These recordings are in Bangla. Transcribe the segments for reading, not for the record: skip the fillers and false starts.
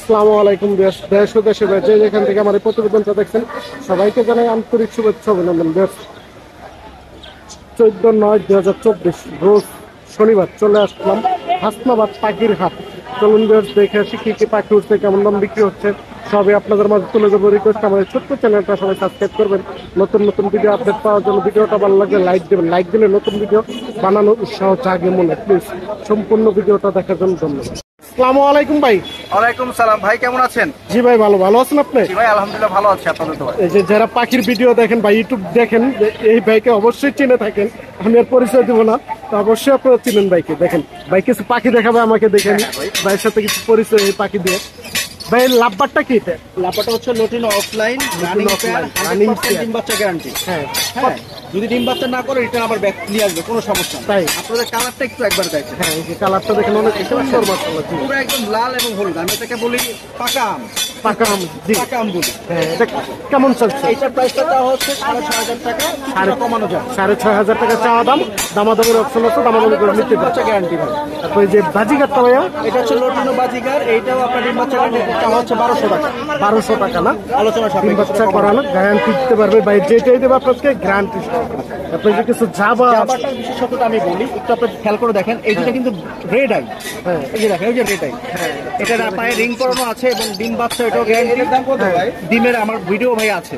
আসসালামু আলাইকুম দেশ ও দেশের বাইরে যে যেখান থেকে আমার এই প্রতিবেদনটা দেখছেন সবাইকে জানাই আন্তরিক শুভেচ্ছা অভিনন্দন। 14/9/2024 রোজ শনিবার চলে আসলাম হাসনাবাদ পাখির হাট। চলুন দেখে আসি কি কি পাখি উঠছে, কেমন দাম বিক্রি হচ্ছে, সবই আপনাদের মাঝে তুলে দেবো। রিকোয়েস্ট আমাদের ছোট্ট চ্যানেলটা সবাই সাবস্ক্রাইব করবেন নতুন নতুন ভিডিও আপডেট পাওয়ার জন্য। ভিডিওটা ভালো লাগলে লাইক দেবেন, লাইক দিলে নতুন ভিডিও বানানোর উৎসাহ জাগে মনে। প্লিজ সম্পূর্ণ ভিডিওটা দেখার জন্য ধন্যবাদ। আসসালামু আলাইকুম ভাই। ওয়ালাইকুম সালাম ভাই, কেমন আছেন? জি ভাই ভালো আছেন আপনি? জি ভাই আলহামদুলিল্লাহ ভালো আছি। আপনাদের তো এই যে যারা পাখির ভিডিও দেখেন বা ইউটিউব দেখেন, এই ভাইকে অবশ্যই চিনে থাকেন। আমি আর পরিচয় দেবো না, তো অবশ্যই আপনারা চিনেন ভাইকে। দেখেন ভাই কিছু পাখি দেখাবে আমাকে, দেখেন ভাইয়ের সাথে কিছু পরিচয় এই পাখি দিয়ে। ভাই লাভবারটা কি? এটা লাপাটা হচ্ছে লটিনো অফলাইন রানিং পেয়ার, 100% ডিম বাচ্চা গ্যারান্টি। হ্যাঁ হ্যাঁ, যদি ডিম বাচ্চা না করে এটা আবার ব্যাক নিয়ে আসবে, কোনো সমস্যা নেই। তাই আপনাদের কালারটা একটু একবার দেখেন। হ্যাঁ, এই যে কালারটা দেখেন অনেক সুন্দর মাশাআল্লাহ। জি পুরো একদম লাল এবং হলুদ, আমি এটাকে বলি পাকা আম। পাকা আম, জি পাকা আম বলি। হ্যাঁ। এটা কেমন চলছে? এইটার প্রাইসটা দেওয়া হচ্ছে 6,500 টাকা, কিছুটা কমানো যায়। 6,500 টাকা চাওয়া দাম, দামাদামের অপশন আছে, দামাদামি করে নিতে ডিম পারছে। বাচ্চা গ্যারান্টি ভাই। তারপর এই যে বাজিগারটা ভাইয়া, এটা হচ্ছে লটিনো বাজিগার, এইটাও আপনার ডিম বাচ্চা গ্যারান্টি চাওয়া হচ্ছে 1200 টাকা। 1200 টাকা না? আলোচনা তিন সাপেক্ষে বাচ্চা করানো গ্যারান্টি দিতে পারবে ভাই, যেটাই দেবে আপনাকে গ্যারান্টি। তারপরে যে কিছু জাবা জাবাটার বিশেষত্বটা আমি বলি, একটু আপনি খেয়াল করে দেখেন। এইটা কিন্তু রেড আই। হ্যাঁ এই যে দেখেন, এই যে রেড আই। এটা পায়ে রিং করানো আছে এবং ডিম বাচ্চা, এটাও গ্যারান্টি। ডিমের আমার ভিডিও ভাই আছে।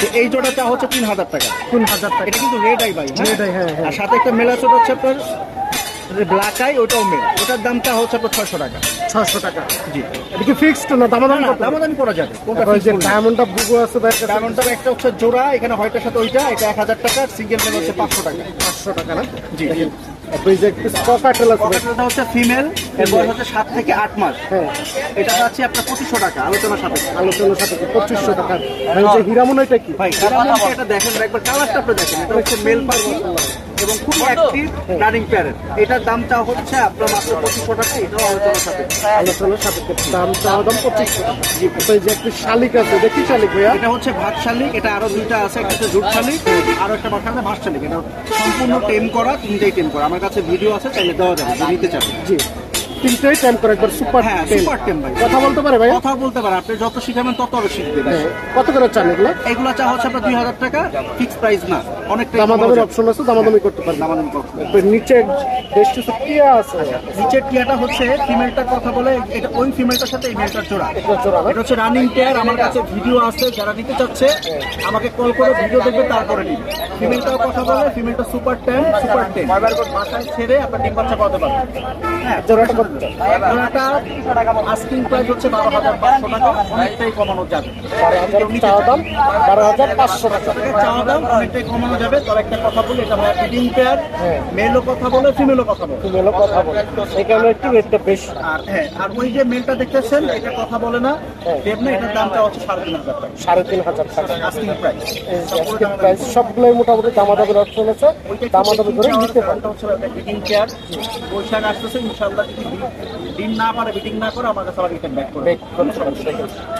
তো এই জোড়াটা হচ্ছে 3,000 টাকা। 3,000 টাকা। এটা কিন্তু রেড আই ভাই। Red eye, হ্যাঁ, হ্যাঁ। আর সাথে একটা মেলা ছোট হচ্ছে আপনার ব্ল্যাক আই, ওটাও মেল। ওটার দামটা হচ্ছে আপনার 600 টাকা। 600 টাকা। জি, এটা কি ফিক্সড না দামাদামি করতে হবে? দামাদামি করা যাবে। কোনটা তারপরে যে ডায়মন্ডটা বুগো আছে ভাই, ডায়মন্ডটা একটা হচ্ছে জোড়া, এখানে হোয়াইটের সাথে ওইটা, এটা 1000 টাকা। সিঙ্গেল মেল হচ্ছে 500 টাকা। 500 টাকা না? জি। তারপরে যে ককাটেল আছে ভাই, পকেটটা হচ্ছে ফিমেল, এর বয়স হচ্ছে 7 থেকে 8 মাস। হ্যাঁ এটা আছে আপনার 2500 টাকা আলোচনার সাথে। আলোচনার সাথে 2500 টাকা। ভাই যে হীরামন এটা কি? ভাই এটা দেখেন, একবার কালারটা আপনি দেখেন। এটা হচ্ছে মেল পাখি এবং খুব অ্যাক্টিভ রানিং প্যারেন্ট। এটার দামটা হচ্ছে আপনার মাত্র 2500 টাকা। এটাও আলোচনার সাথে। আলোচনার সাথে দাম চাওয়া দাম 2500 টাকা। জি। তারপরে যে একটি শালিক আছে, দেখি শালিক ভাইয়া। এটা হচ্ছে ভাত শালিক, এটা আরো দুইটা আছে, একটা হচ্ছে জুট শালিক, আরো একটা বাচ্চা আছে ভাত শালিক। এটা সম্পূর্ণ টেম করা, তিনটেই টেম করা। আমার কাছে ভিডিও আছে, চাইলে দেওয়া যাবে যদি নিতে চান। জি, তিনটেই টাইম করে একবার সুপার হ্যাঁ, টেম। সুপার টেম ভাই। কথা বলতে পারে ভাই? কথা বলতে পারে, আপনি যত শিখাবেন তত আরো শিখবে। হ্যাঁ। কত করে চান এগুলো? এগুলো চা হচ্ছে আপনার 2000 টাকা, ফিক্স প্রাইস না। অনেকটা দামাদামের অপশন আছে, দামাদামি করতে পারবেন। দামাদামি করতে হবে। তারপরে নিচে বেশ কিছু টিয়া আছে। নিচের টিয়াটা হচ্ছে ফিমেলটার কথা বলে, এটা ওই ফিমেলটার সাথে এই মেলটার জোড়া। এটা জোড়া না? এটা হচ্ছে রানিং পেয়ার। আমার কাছে ভিডিও আছে, যারা নিতে চাচ্ছে আমাকে কল করে ভিডিও দেখবে, তারপরে নিবে। ফিমেলটাও কথা বলে, ফিমেলটা সুপার টেন। বাসায় ছেড়ে আপনার ডিম বাচ্চা করাতে পারবেন। হ্যাঁ, জোড়াটা কত? জোড়াটা আস্কিং প্রাইস হচ্ছে 12,500 টাকা। অনেকটাই কমানো যাবে। 12,000 চাওয়া দাম, 12,500 টাকা। চাওয়া দাম অনেকটাই কমানো যাবে। তবে একটা কথা বলি, এটা ভাই ব্রিডিং পেয়ার, মেলও কথা বলে, ফিমেলও কথা বলে। তুমিও কথা বলো, এই কারণে একটু রেটটা বেশ। আর হ্যাঁ, আর ওই যে মেলটা দেখতেছেন, এটা কথা বলে না, দেব না। এটার দামটা হচ্ছে 3,500 টাকা। 3,500 টাকা আস্কিং প্রাইস। প্রাইস। সবগুলোই মোটামুটি দামাদামের অপশন আছে, দামাদামি করে নিতে পারবে। ব্রিডিং পেয়ার বৈশাখ আসতেছে, ইনশাআল্লাহ যদি ডিম না পারে, ব্রিডিং না করে, আমার কাছে আবার রিটার্ন ব্যাক করবে।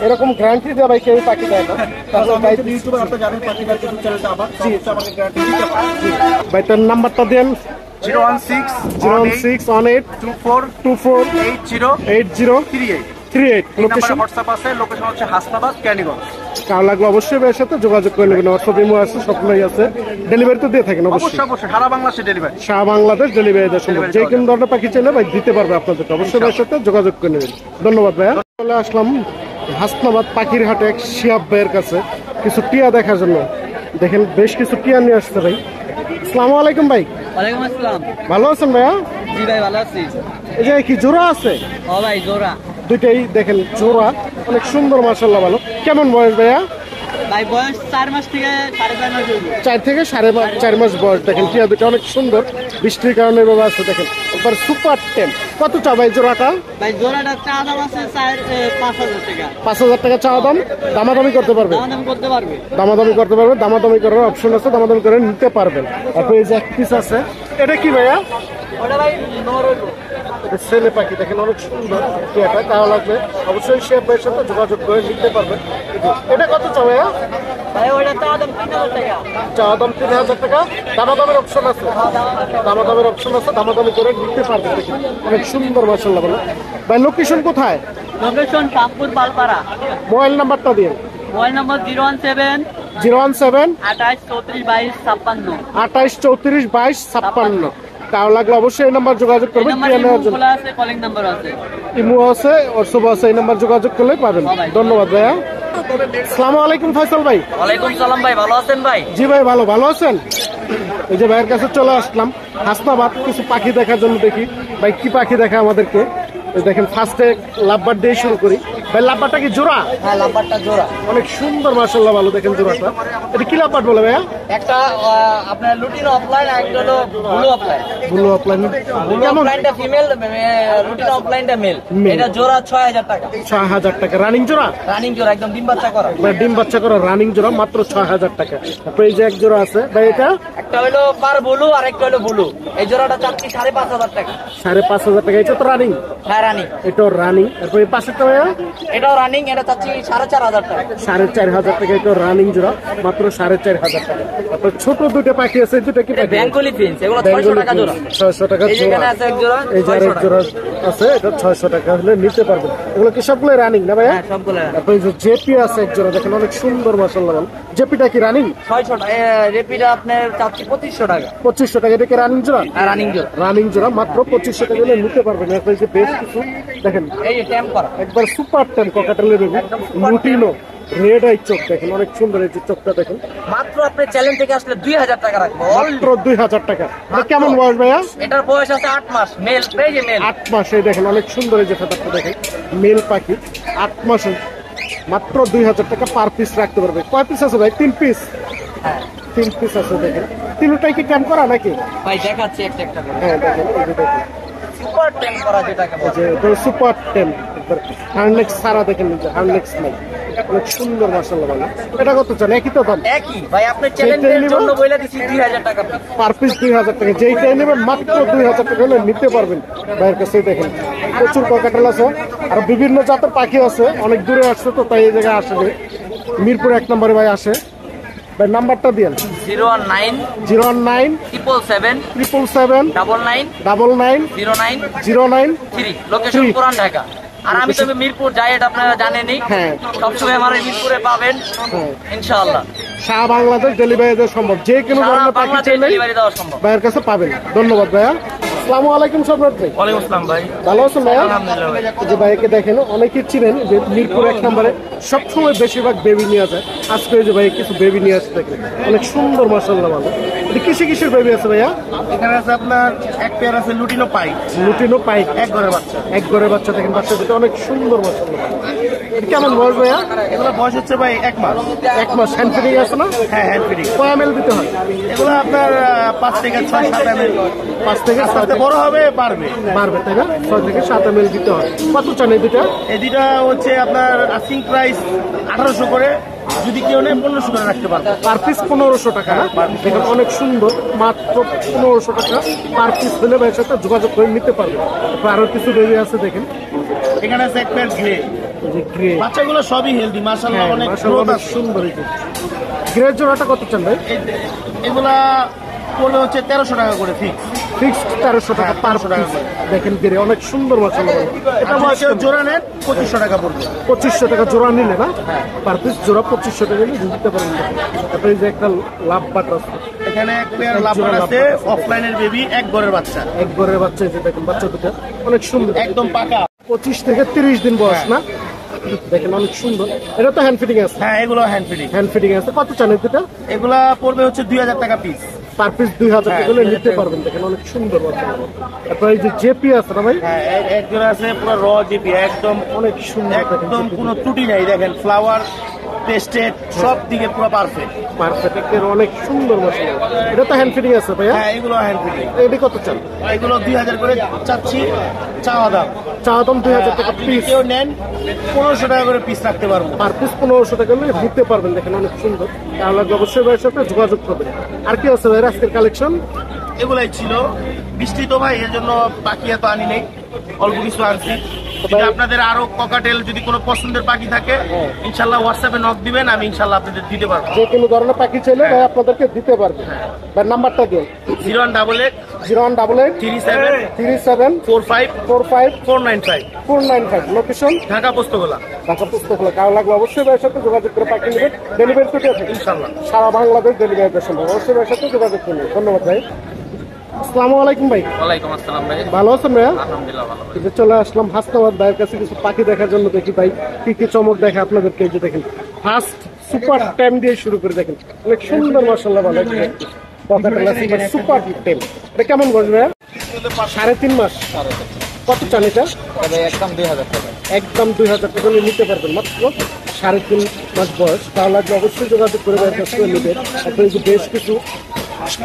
এরকম গ্যারান্টি দেওয়া ভাই কেউ পাখি দেয় না। তাহলে ভাই ইউটিউবে আপনি জানেন পাখিদার কিছু চ্যানেলটা আবার আমাকে গ্যারান্টি দিতে পারে। ভাই তার নাম্বারটা দেন। 01618 24 8038। লোকেশন হোয়াটসঅ্যাপ আছে, লোকেশন হচ্ছে হাসনাবাদ ক্যানিগঞ্জ। কার লাগলো অবশ্যই ভাইয়ের সাথে যোগাযোগ করে নেবেন। হোয়াটসঅ্যাপ ইমো আছে, সবগুলোই আছে। ডেলিভারি তো দিয়ে থাকেন অবশ্যই। অবশ্যই সারা বাংলাদেশে ডেলিভারি। সারা বাংলাদেশ ডেলিভারি দেওয়া সম্ভব। যে কোনো ধরনের পাখি চাইলে ভাই দিতে পারবে আপনাদের। অবশ্যই ভাইয়ের সাথে যোগাযোগ করে নেবেন। ধন্যবাদ ভাইয়া। চলে আসলাম হাসনাবাদ পাখির হাটে এক শিহাব ভাইয়ের কাছে কিছু টিয়া দেখার জন্য। দেখেন বেশ কিছু টিয়া নিয়ে আসছে ভাই। আসসালামু আলাইকুম ভাই। ওয়ালাইকুম আসসালাম। ভালো আছেন ভাইয়া? জি ভাই ভালো আছি। এই যে কি জোড়া আছে? ও ভাই জোড়া। দুইটাই দেখেন জোড়া, অনেক সুন্দর মাশাআল্লাহ। ভালো। কেমন বয়স ভাইয়া? ভাই বয়স 4 মাস থেকে 4.5 মাস হইল। 4 থেকে 4.5 মাস বয়স। দেখেন টিয়া দুটো অনেক সুন্দর, বৃষ্টির কারণে এভাবে আছে। দেখেন একবার সুপার টেম। কত চা ভাই জোড়াটা? ভাই জোড়াটা চা দাম আছে 5,000 টাকা। 5,000 টাকা চাওয়া দাম, দামাদামি করতে পারবে। দাম করতে পারবে। দামাদামি করতে পারবে, দামাদামি করার অপশন আছে, দামাদামি করে নিতে পারবেন। তারপরে এই যে এক পিস আছে, এটা কি ভাইয়া? ওটা ভাই নর হইল। এটা ছেলে পাখি, দেখেন অনেক সুন্দর টিয়াটা। কারো লাগবে অবশ্যই শিহাব ভাইয়ের সাথে যোগাযোগ করে নিতে পারবেন। এটা কত চা ভাইয়া? ভাই ওটা চা দাম 3,000 টাকা। চাওয়া দাম 3,000 টাকা, দামাদামের অপশন আছে, দামাদামের অপশন আছে, দামাদামি করে নিতে পারবেন। দেখেন অনেক সুন্দর মাশাআল্লাহ। ভালো ভাই। লোকেশন কোথায়? লোকেশন শামপুর পালপাড়া। মোবাইল নাম্বারটা দিন। মোবাইল নম্বর 017 017 28 34 22 56। 28 34 22 56। কারো লাগলে অবশ্যই এই নাম্বার যোগাযোগ এই করবেন। নাম্বার টিয়া নেওয়ার জন্য খোলা আছে, কলিং নাম্বার আছে। ইমো আছে, হোয়াটসঅ্যাপ আছে, এই নাম্বার যোগাযোগ করলে পাবেন। ধন্যবাদ ভাইয়া। আসসালামু আলাইকুম ফয়সাল ভাই। ওয়ালাইকুম সালাম ভাই, ভালো আছেন ভাই? জি ভাই ভালো আছেন? এই যে ভাইয়ের কাছে চলে আসলাম হাসনাবাদ কিছু পাখি দেখার জন্য। দেখি ভাই কি পাখি দেখা আমাদেরকে। এই দেখেন ফার্স্টে লাভবার দিয়ে শুরু করি। ভাই লাভবারটা কি জোড়া? হ্যাঁ, নাম্বারটা জোড়া। অনেক সুন্দর মাশাআল্লাহ, ভালো দেখেন জোড়াটা। এটা কি লাভবার বলে ভাইয়া? একটা আপনার লুটিন অফলাইন, আর একটা হলো blue offline. Blue offline blue কেমন? অফলাইনটা ফিমেল, লুটিন অফলাইনটা মেল। Male। এটা জোড়া 6000 টাকা। 6000 টাকা রানিং জোড়া? রানিং জোড়া, একদম ডিম বাচ্চা করা। ভাই ডিম বাচ্চা করা রানিং জোড়া মাত্র 6000 টাকা। তারপরে এই যে এক জোড়া আছে ভাই, এটা একটা হলো পার ব্লু আর একটা হলো ব্লু। এই জোড়াটা চাচ্ছি 5500 টাকা। 5500 টাকা। এটা তো রানিং? হ্যাঁ, রানিং। এটাও রানিং। তারপরে এই পাশেরটা ভাইয়া এটাও রানিং, এটা চাচ্ছি 4500 টাকা। 4500 টাকা। এটা রানিং জোড়া মাত্র 4500 টাকা। তারপর ছোট দুটো পাখি আছে, এই দুটো কি পাখি? বেঙ্গলি ফিন্স, এগুলো 600 টাকা জোড়া। 600 টাকা এই যে জোড়া। এখানে আছে এক জোড়া, এই যে আরেক জোড়া আছে, এটা 600 টাকা হলে নিতে পারবেন। এগুলো কি সবগুলো রানিং না ভাইয়া? হ্যাঁ, সবগুলো তারপরে এই যে জেপি আছে এক জোড়া, দেখেন অনেক সুন্দর মাশাআল্লাহ। জেপিটা কি রানিং? 600 টাকা। রেপিটা আপনার চাচ্ছি 2500 টাকা। 2500 টাকা। এটা কি রানিং জোড়া? আর রানিং জোড়া। রানিং জোড়া মাত্র 2500 টাকা হলে নিতে পারবেন। এরপরে যে বেশ কিছু দেখেন, এই যে ট্যাম্প করা। একবার সুপার টেম ককাটেলের বেবি, লুটিনো রেড আই চোখ দেখেন, অনেক সুন্দর। এই যে চোখটা দেখেন। মাত্র আপনি চ্যালেঞ্জ থেকে আসলে 2000 টাকা রাখবো। মাত্র 2000 টাকা। এটা কেমন বয়স ভাইয়া? এটার বয়স আছে 8 মাস। মেল, এই যে মেল। 8 মাস। এই দেখেন অনেক সুন্দর। এই যে ফেদারটা দেখেন, মেল পাখি 8 মাস। মাত্র 2000 টাকা পার পিস রাখতে পারবে। কয় পিস আছে ভাই? 3 পিস। হ্যাঁ 3 পিস আছে দেখেন। তিনটাই কি ট্যাম করা নাকি? ভাই, দেখাচ্ছি একটা একটা করে। হ্যাঁ দেখেন, এই যে দেখেন, সুপার ট্যাম্প করা যেটাকে এই বলে। যে সুপার টেম। হার্নেক্স সারা দেখেন, এই যে হার্নেক্স নাই, অনেক সুন্দর মাশাআল্লাহ। ভালো। এটা কত চান? একই তো দাম? একই ভাই, আপনি চ্যালেঞ্জের জন্য বলে দিছি 2000 টাকা piece। পার পিস 2000 টাকা। যেইটাই নেবেন মাত্র 2000 টাকা হলে নিতে পারবেন ভাইয়ের কাছে। দেখেন প্রচুর ককাটেল আছে, আর বিভিন্ন জাতের পাখি আছে। অনেক দূরে আসছে তো, তাই এই জায়গায় আসে। মিরপুর 1 নম্বরে ভাই আসে। ভাই নাম্বারটা দিয়েন। 019 019 777 777 99 99 09 09 3। Location Three। পুরান ঢাকা। আর আমি তো মিরপুর যাই, এটা আপনারা জানেনই। হ্যাঁ। সবসময় আমার এই মিরপুরে পাবেন হ্যাঁ। ইনশাআল্লাহ। সারা বাংলাদেশ ডেলিভারি দেওয়া সম্ভব। যে কোনো সারা ধরনের পাখি বাংলাদেশ চাইলে ডেলিভারি দেওয়া সম্ভব। ভাইয়ের কাছে পাবেন। ধন্যবাদ ভাইয়া। আসসালামু আলাইকুম সম্রাট ভাই। ওয়ালাইকুম আসসালাম ভাই। ভালো আছেন ভাইয়া? আলহামদুলিল্লাহ ভাই। এই যে ভাইকে দেখেন, অনেকে চিনেন যে মিরপুর 1 নম্বরে সবসময় বেশিরভাগ বেবি নিয়ে যায়। আজকে এই যে ভাই কিছু বেবি নিয়ে আসছে দেখেন, অনেক সুন্দর মাশাআল্লাহ। ভালো। এটা কিসের বেবি আছে ভাইয়া? এখানে আছে আপনার এক পেয়ার আছে লুটিনো পাই, লুটিনো পাইক, এক ঘরের বাচ্চা। এক ঘরের বাচ্চা দেখেন, বাচ্চা দুটো অনেক সুন্দর মাশাআল্লাহ। এটা কেমন বয়স ভাইয়া? এগুলো বয়স হচ্ছে ভাই 1 মাস। 1 মাস। হ্যান্ড ফিডিং আছে না? হ্যাঁ, হ্যান্ড ফিডিং। কয় ml দিতে হয়? এগুলো আপনার 5 থেকে 6-7 ml। 5 থেকে আস্তে 7 আস্তে বড় হবে, বাড়বে। বাড়বে তাই না? 6 থেকে 7 ml দিতে হয়। কত চান এই দুটা? এই দুটা হচ্ছে আপনার আস্কিং প্রাইস 1800 করে। যদি কেউ নেয় 1500 করে রাখতে পারবো। পার পিস 1500 টাকা না? দেখেন অনেক সুন্দর, মাত্র 1500 টাকা পার পিস হলে ভাইয়ের সাথে যোগাযোগ করে নিতে পারবে। তারপর আরো কিছু বেবি আছে দেখেন, এখানে আছে এক পেয়ার গ্রে। এই যে গ্রে। বাচ্চাগুলো সবই হেলদি মাশাআল্লাহ, অনেক মাশাআল্লাহ, গ্রোথ অনেক আছে। সুন্দর। এই যে গ্রে জোড়াটা কত চান ভাই? এগুলা পড়বে হচ্ছে 1300 টাকা করে ফিক্স। ফিক্সড 1300 টাকা পার 1300 টাকা পিস। দেখেন গ্রে অনেক সুন্দর মাশাআল্লাহ। এটা বয়স কেউ কেমন? জোড়া নেন 2500 টাকা পড়বে। 2500 টাকা জোড়া নিলে না? পার পিস জোড়া 2500 টাকা নিলে দিতে পারেন। তারপরে এই যে একটা লাভ বাট আছে, এখানে এক পেয়ার এক লাভার জোড়া আছে, লাভবার্ড আছে। অফলাইনের বেবি, এক ঘরের বাচ্চা, এক ঘরের বাচ্চা। এই যে দেখেন বাচ্চা দুটো অনেক সুন্দর, একদম পাকা। 25 থেকে 30 দিন বয়স না? দেখেন অনেক সুন্দর। এটা তো হ্যান্ড ফিটিং আছে? হ্যাঁ, এগুলো হ্যান্ড ফিডিং। হ্যান্ড ফিটিং আছে। কত চান এই দুটো? এগুলা পড়বে হচ্ছে 2000 টাকা পিস। পার পিস 2000 টাকা হ্যাঁ, হলে 2000 নিতে টাকা। পারবেন। দেখেন অনেক সুন্দর বাচ্চা। তারপর এই যে জেপি আছে না ভাই? হ্যাঁ, একজন আছে পুরো র জিপি, একদম অনেক সুন্দর। একদম কোনো ত্রুটি নাই। দেখেন ফ্লাওয়ার টেস্টেড, সব দিকে পুরো পারফেক্ট। পারফেক্ট, অনেক সুন্দর বাচ্চা। এটা তো হ্যান্ড ফিটিং আছে ভাইয়া? হ্যাঁ, এগুলো হ্যান্ড ফিডিং। এটি কত চান? এগুলো 2000 করে চাচ্ছি, চাওয়া দাম। চা দাম 2000 টাকা যদি পিস। কেউ নেন 1500 টাকা করে পিস রাখতে পারবো। পার পিস 1500 টাকা হলে নিতে পারবেন। দেখেন অনেক সুন্দর। তাহলে অবশ্যই ভাইয়ের সাথে যোগাযোগ করবেন। আর কি আছে ভাই আজকের কালেকশন? এগুলাই ছিল। বৃষ্টি তো ভাই, এর জন্য বাকি এত আনি নেই, অল্প কিছু আনছি। যদি আপনাদের আরো ককাটেল যদি কোনো পছন্দের পাখি থাকে, ইনশাল্লাহ হোয়াটসঅ্যাপে নক দিবেন, আমি ইনশাল্লাহ আপনাদের দিতে পারবো। যে কোনো ধরনের পাখি চাইলে ভাই আপনাদেরকে দিতে পারবে। ভাই নাম্বারটা দিন। 0188 0188 37 37 45 45 495 495 লোকেশন ঢাকা পোস্তগোলা। ঢাকা পুস্তকগুলো কারো লাগবে অবশ্যই ভাইয়ের সাথে যোগাযোগ করে পাখি নেবেন। ডেলিভারি ছুটি আছে ইনশাল্লাহ। সারা বাংলাদেশ ডেলিভারি দেওয়া সম্ভব। অবশ্যই ভাইয়ের সাথে যোগাযোগ করবেন। ধন্যবাদ ভাই। আসসালামু আলাইকুম ভাই, ওয়ালাইকুম আসসালাম ভাই। ভালো আছেন ভাইয়া? আলহামদুলিল্লাহ ভালো। এই যে চলে আসলাম হাসনাবাদ ভাইয়ের কাছে কিছু পাখি দেখার জন্য। দেখি ভাই কি কি চমক দেখে আপনাদেরকে। এই যে দেখেন ফার্স্ট সুপার টেম দিয়ে শুরু করে দেখেন, অনেক সুন্দর মাশাআল্লাহ ভালো সুপার টেম। এটা কেমন বয়স ভাইয়া? 3.5 মাস। কত চান এটা? একদম 2000 টাকা। একদম 2000 টাকা হলে নিতে পারবেন মাত্র 3.5 মাস বয়স। তাহলে লাগবে অবশ্যই যোগাযোগ করে ভাইয়ের কাছ থেকে নেবেন। তারপরে এই যে বেশ কিছু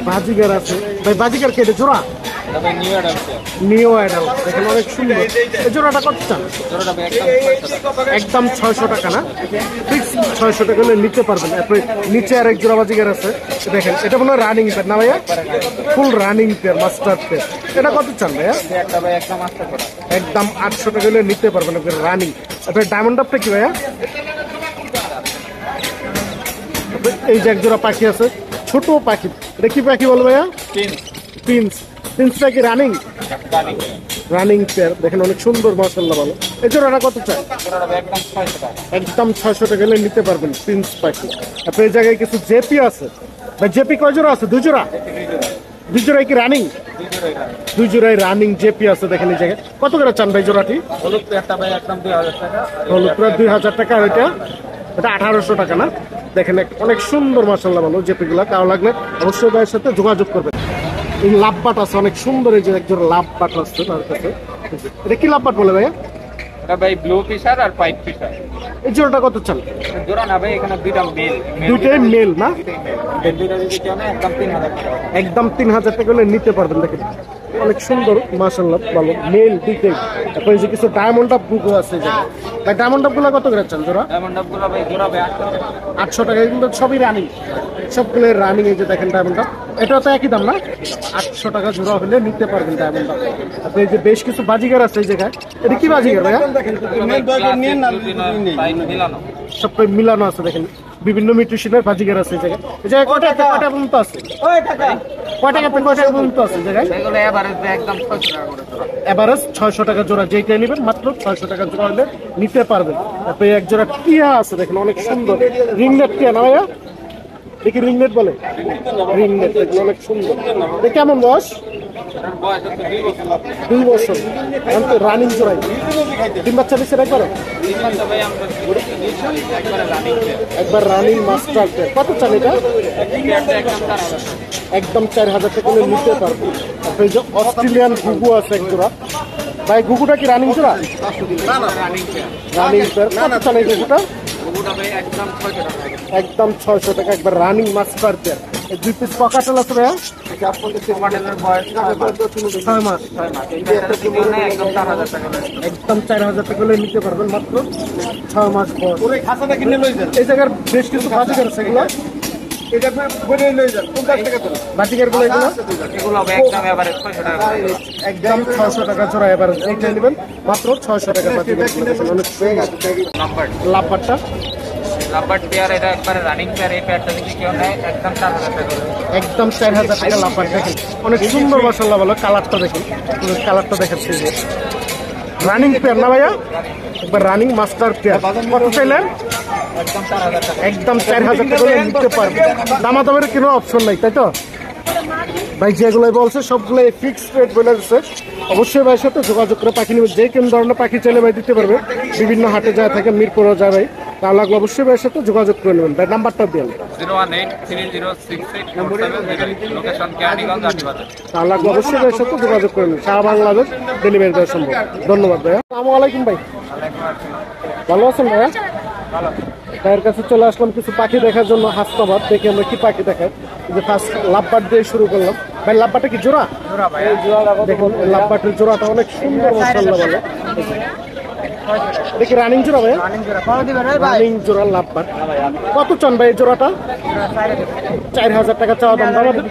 বাজিগার আছে ভাই। বাজিগার কেটে জোড়া তবে নিউ অ্যাডাল্ট নিও আইডাল দেখেন অনেক সুন্দর। এই জোড়াটা কত চান? জোড়াটা ভাই একদম 600 টাকা। একদম 600 টাকা না? ফিক্স 600 টাকা হলে নিতে পারবেন। তারপরে নিচে আর এক জোড়া বাজিগার আছে দেখেন, এটা মনে হয় রানিং পেয়ার না ভাইয়া? Full running pair, master pair. এটা কত চান ভাইয়া? একটা ভাই একদম 800 টাকা। একদম 800 টাকা হলে নিতে পারবেন রানিং। তারপরে ডায়মন্ড আপটা কি ভাইয়া? এই যে এক জোড়া পাখি আছে, ছোট পাখি। এটা কি পাখি বল ভাইয়া? প্রিন্স। প্রিন্সটা কি রানিং? রানিং পেয়ার দেখেন অনেক সুন্দর মাশাআল্লাহ ভালো। এই জোড়াটা কত চাই? জোড়াটা ভাই একদম 600 টাকা। একদম 600 টাকা হলে নিতে পারবেন প্রিন্স পাখি। তারপরে এই জায়গায় কিছু জেপি আছে ভাই। জেপি কয় জোড়া আছে? 2 জোড়া। 2 জোড়াই কি রানিং? 2 জোড়াই রানিং জেপি আছে দেখেন এই জায়গায়। কত করে চান ভাই জোড়াটি? হলুদ পেয়ারটা ভাই একদম 2000 টাকা। হলো প্রায় 2000 টাকা। আর এটা 1800 টাকা না? দেখেন অনেক সুন্দর মাশাআল্লাহ ভালো জেপিগুলা। কারো লাগলে অবশ্যই ভাইয়ের সাথে যোগাযোগ করবেন। এই লাভবাট আছে অনেক সুন্দর। এই যে একজন লাভবাট আছে তার কাছে। এটা কি লাভবাট বলে ভাইয়া? এটা ভাই ব্লু ফিশার আর হোয়াইট ফিশার। এই জোড়াটা কত চান? জোড়া না ভাই, এখানে দুইটা মেল। দুইটাই মেল না? দুইটা যদি কেউ নেয় একদম 3000 টাকা। একদম 3000 টাকা হলে নিতে পারবেন। দেখেন অনেক সুন্দর মাশাআল্লাহ ভালো মেল দুইটাই। তারপরে এই যে কিছু ডায়মন্ড আপ গুলো আছে এই জায়গায় ভাই। ডায়মন্ড আপ গুলো কত করে চান জোড়া? ডায়মন্ড আপগুলো ভাই জোড়া ভাই 800 টাকা। 800 টাকা। কিন্তু সবই রানিং, সবগুলো রানিং। এই যে দেখেন ডায়মন্ড আপ, এটাও তো একই দাম না? 800 টাকা জোড়া হলে নিতে পারবেন ডায়মন্ড আপ। তারপরে এই যে বেশ কিছু বাজিগার আছে এই জায়গায়। এটা কি বাজিগার ভাইয়া? সব মিলানো আছে দেখেন, বিভিন্ন মিউট্রিশনের বাজিগার আছে এই জায়গায়। এই জায়গায় কয়টা পর্যন্ত আছে? কয় টাকা থেকে কয় টাকা পর্যন্ত আছে এই জায়গায়? এগুলো এভারেজ ভাই একদম 600 টাকা করে জোড়া। এভারেজ 600 টাকা জোড়া। যেটা নেবেন মাত্র 600 টাকা জোড়া হলে নিতে পারবেন। তারপরে এক জোড়া টিয়া আছে দেখেন অনেক সুন্দর। রিংনেট টিয়া না ভাইয়া? দেখি রিংনেট বলে। রিংনেট অনেক সুন্দর। এটা কেমন বয়স? বয়স হচ্ছে 2 বছর। 2 বছর। এখন তো রানিং জোড়াই। ডিম বাচ্চা দিচ্ছে একবার? তিনটা ভাই আমরা একবারে রানিং পেয়ার। একবার রানিং মাস্টার পেয়ার। কত চান এটা? পেয়ারটা একদম 4000 টাকা। একদম 4000 টাকা হলে নিতে পারবেন। তারপরে এই যে অস্ট্রেলিয়ান ঘুঘু আছে এক জোড়া ভাই। ঘুঘুটা কি রানিং জোড়া? Running pair. Running pair. কত চান এই ঘুঘুটা? ওটা ভাই একদম 600 টাকা। একদম 600 টাকা একবার রানিং মাস্টার পেয়ার। এই 2 পিস পকাটেল আছে ভাইয়া? মডেলের বয়স 6 মাস। 6 মাস। এই পেয়ারটা যদি কেউ নেয় একদম 4000 টাকা। একদম 4000 টাকা হলে নিতে পারবেন মাত্র 6 মাস বয়স। এই জায়গার বেশ কিছু বাজিগার আছে এগুলো। বাজিগার গুলো এগুলো এগুলো ভাই একদম এভারেজ 600 টাকা। একদম 600 টাকা জোড়া। এবার এইটা নেবেন মাত্র 600 টাকা। বাজিগার গুলো দেখেন অনেক সুন্দর। নাম্বার লাভবারটা নাম্বার পেয়ার এটা একবারে রানিং পেয়ার। এই পেয়ারটা যদি কেউ নেয় একদম 4000 টাকা। একদম 4000 টাকা লাভবার। দেখেন অনেক সুন্দর মাশাআল্লাহ ভালো। কালারটা দেখেন, কালারটা দেখাচ্ছি যে রানিং পেয়ার না ভাইয়া? একবার রানিং মাস্টার পেয়ার। কত চাইলেন? একদম 4000 টাকা। একদম 4000 টাকা হলে নিতে পারবেন। দামাদামের কোনো অপশন নাই তাই তো ভাই? যেগুলো বলছে সবগুলো ফিক্সড রেট বলে দিচ্ছে। অবশ্যই ভাইয়ের সাথে যোগাযোগ করে পাখি নেবে। যে কোনো ধরনের পাখি চাইলে ভাই দিতে পারবে। বিভিন্ন হাটে যায় থাকে, মিরপুরও যায় ভাই। তার লাগলে অবশ্যই ভাইয়ের সাথে যোগাযোগ করে নেবেন। ভাই নাম্বারটা দিন। 01830664708। লোকেশন কেরানীগঞ্জ আটিবাজার। তার লাগলে অবশ্যই ভাইয়ের সাথে যোগাযোগ করে নেবেন। সারা বাংলাদেশ ডেলিভারি দেওয়া সম্ভব। ধন্যবাদ ভাইয়া। আসসালামু আলাইকুম ভাই, ভালো আছেন ভাইয়া? ভাইয়ের কাছে চলে আসলাম কিছু পাখি দেখার জন্য হাসনাবাদ। দেখি আমরা কি পাখি দেখাই। যে ফার্স্ট লাভবাট দিয়ে শুরু করলাম ভাই। লাভবাটটা কি জোড়া? দেখুন লাভবাটের জোড়াটা অনেক সুন্দর মাশাআল্লাহ ভালো। দেখি রানিং জোড়া ভাই? রানিং জোড়া লাভবাট। কত চান ভাই এই জোড়াটা? 4000 টাকা চাওয়া দাম। আমাদের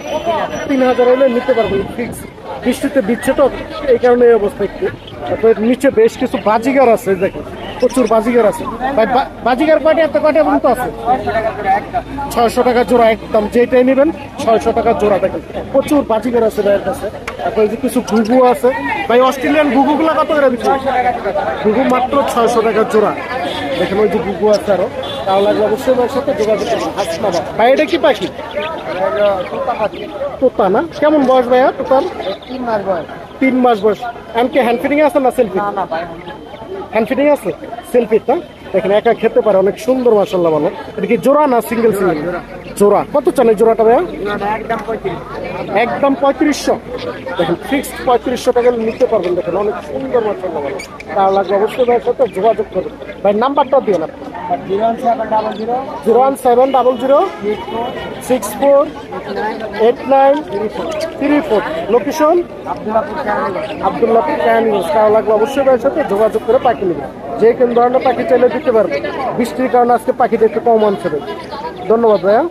3000 হলে নিতে পারবেন ফিক্স। বৃষ্টিতে দিচ্ছে তো এই কারণে এই অবস্থা একটু। তারপরে নিচে বেশ কিছু বাজিগার আছে দেখেন প্রচুর বাজিগার আছে ভাই। বাজিগার কয়টা এত কয়টা পর্যন্ত আছে? 600 টাকা জোড়া একদম, যেটাই নেবেন 600 টাকা জোড়া। দেখেন প্রচুর বাজিগার আছে ভাইয়ের কাছে। তারপরে যে কিছু ঘুঘু আছে ভাই, অস্ট্রেলিয়ান ঘুঘুগুলো কত করে বিক্রি? ঘুঘু মাত্র 600 টাকা জোড়া। দেখেন ওই যে ঘুঘু আছে আরো, তাও লাগলে অবশ্যই ভাইয়ের সাথে যোগাযোগ করবেন। হাসনাবাদ ভাই, এটা কি পাখি? তোতা না? কেমন বয়স ভাইয়া তোতার? 3 মাস বয়স। 3 মাস বয়স। এমনকি হ্যান্ড ফিডিং আছে না সেলফি? না ভাই, হ্যান্ড ফিডিং আছে, সেলফি না? দেখেন একা খেতে পারে, অনেক সুন্দর মাশাআল্লাহ। ভালো। এটা কি জোড়া না সিঙ্গেল সিঙ্গেল? জোড়া। কত চান এই জোড়াটা ভাইয়া? একদম 35। একদম 3500। দেখেন ফিক্সড 3500 টাকা নিতে পারবেন। দেখেন অনেক সুন্দর মাশাআল্লাহ। ভালো। তার লাগবে অবশ্যই ভাইয়ের সাথে যোগাযোগ করবেন। ভাই নাম্বারটা দিন আপনি। 01700 648934। লোকেশন আব্দুল্লাহপুর ক্যানিগঞ্জ। তাও লাগবে অবশ্যই ভাইয়ের সাথে যোগাযোগ করে পাখি নেবেন। যে কোন ধরনের পাখি চাইলে দিতে পারবেন। বৃষ্টির কারণে আজকে পাখিটা একটু কম আনছে। ধন্যবাদ ভাইয়া।